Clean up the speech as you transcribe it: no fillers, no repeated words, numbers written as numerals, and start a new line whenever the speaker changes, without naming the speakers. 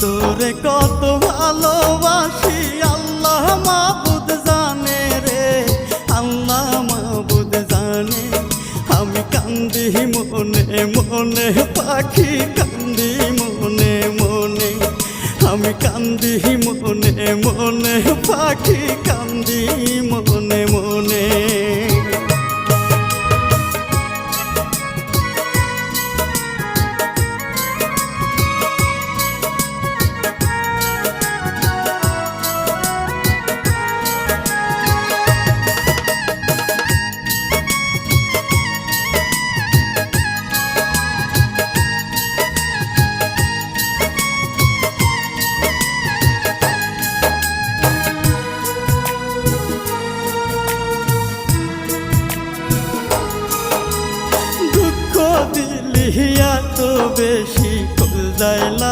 তোরে কত ভালোবাসি আল্লাহ মাবুদ জানে রে, আল্লাহ মাবুদ জানে। আমি কান্দি মনে মনে পাখি কান্দি মনে মনে, আমি কান্দি মনে মনে পাখি কান্দি মনে মনে। দিলিয়া তো বেশি কল যায় না